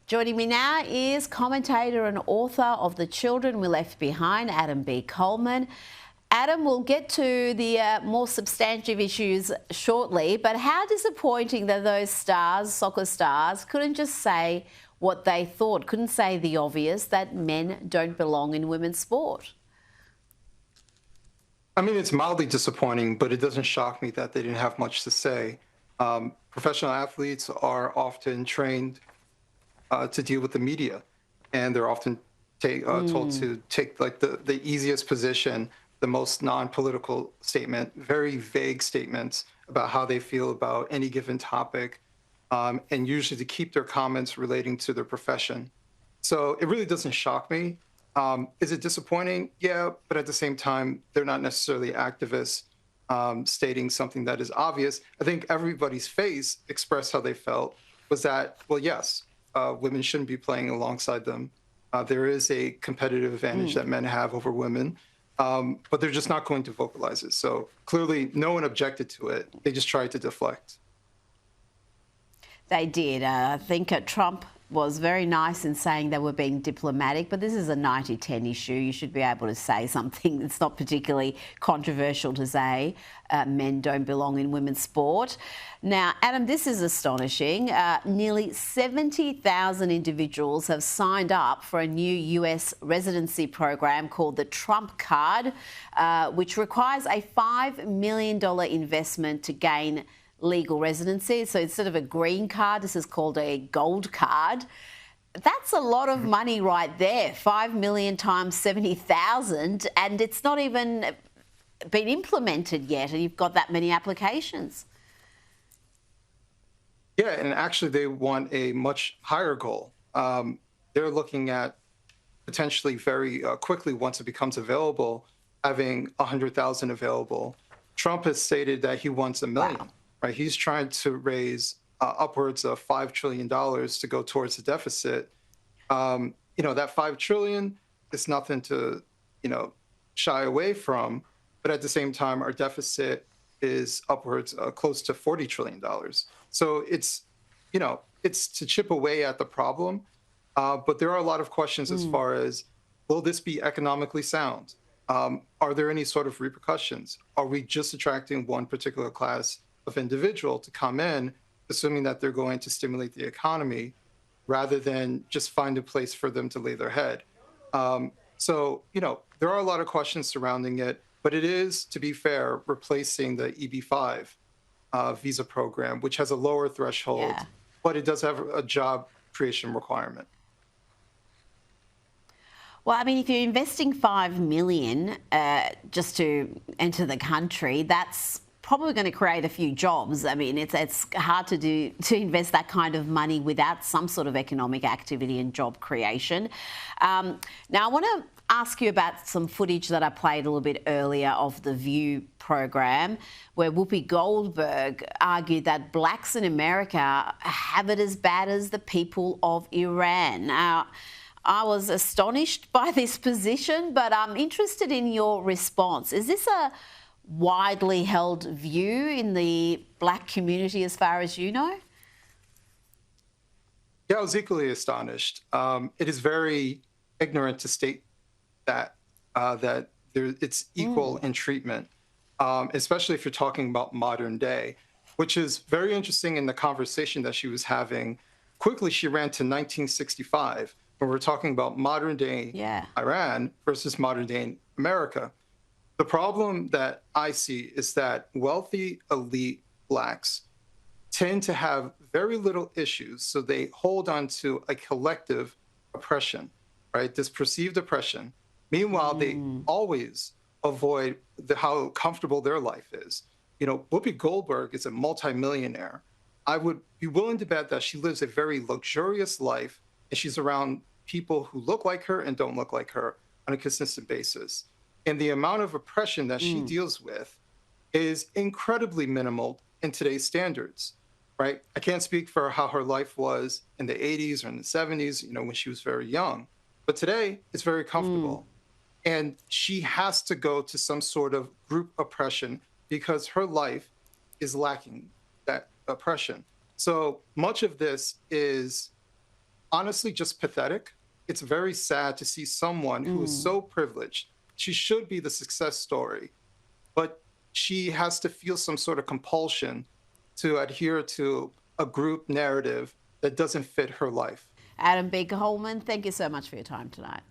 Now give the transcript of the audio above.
Joining me now is commentator and author of The Children We Left Behind, Adam B. Coleman. Adam, we'll get to the more substantive issues shortly, but how disappointing that those stars, soccer stars, couldn't just say what they thought, couldn't say the obvious, that men don't belong in women's sport. I mean, it's mildly disappointing, but it doesn't shock me that they didn't have much to say. Professional athletes are often trained to deal with the media, and they're often told to take like the easiest position, the most non-political statement, very vague statements about how they feel about any given topic, and usually to keep their comments relating to their profession. So it really doesn't shock me. Is it disappointing? Yeah, but at the same time, they're not necessarily activists stating something that is obvious. I think everybody's face expressed how they felt was that, well, yes, women shouldn't be playing alongside them. There is a competitive advantage that men have over women, but they're just not going to vocalize it. So clearly no one objected to it. They just tried to deflect. They did. I think Trump was very nice in saying they were being diplomatic, but this is a 90-10 issue. You should be able to say something that's not particularly controversial to say. Men don't belong in women's sport. Now, Adam, this is astonishing. Nearly 70,000 individuals have signed up for a new US residency program called the Trump Card, which requires a $5 million investment to gain legal residency. So instead of a green card, this is called a gold card. That's a lot of money right there, 5 million times 70,000, and it's not even been implemented yet, and you've got that many applications. Yeah, and actually they want a much higher goal. They're looking at potentially very quickly, once it becomes available, having 100,000 available. Trump has stated that he wants 1 million. Wow. Right, he's trying to raise upwards of $5 trillion to go towards the deficit. That $5 trillion is nothing to, shy away from. But at the same time, our deficit is upwards close to $40 trillion. So it's to chip away at the problem. But there are a lot of questions as far as, will this be economically sound? Are there any sort of repercussions? Are we just attracting one particular class of individual to come in, assuming that they're going to stimulate the economy, rather than just find a place for them to lay their head? There are a lot of questions surrounding it, but it is, to be fair, replacing the EB-5 visa program, which has a lower threshold, but it does have a job creation requirement. Well, I mean, if you're investing $5 million just to enter the country, that's probably going to create a few jobs. I mean, it's hard to invest that kind of money without some sort of economic activity and job creation. Now, I want to ask you about some footage that I played a little bit earlier of the View program, where Whoopi Goldberg argued that blacks in America have it as bad as the people of Iran. Now, I was astonished by this position, but I'm interested in your response. Is this a widely held view in the black community as far as you know? Yeah, I was equally astonished. It is very ignorant to state that it's equal in treatment, especially if you're talking about modern day, which is very interesting in the conversation that she was having. Quickly, she ran to 1965, when we're talking about modern day Iran versus modern day America. The problem that I see is that wealthy, elite blacks tend to have very little issues, so they hold on to a collective oppression, right? This perceived oppression. Meanwhile, they always avoid how comfortable their life is. Whoopi Goldberg is a multimillionaire. I would be willing to bet that she lives a very luxurious life, and she's around people who look like her and don't look like her on a consistent basis. And the amount of oppression that she deals with is incredibly minimal in today's standards, right? I can't speak for how her life was in the 80s or in the 70s, when she was very young. But today, it's very comfortable. And she has to go to some sort of group oppression because her life is lacking that oppression. So much of this is honestly just pathetic. It's very sad to see someone who is so privileged. She should be the success story, but she has to feel some sort of compulsion to adhere to a group narrative that doesn't fit her life. Adam B. Coleman, thank you so much for your time tonight.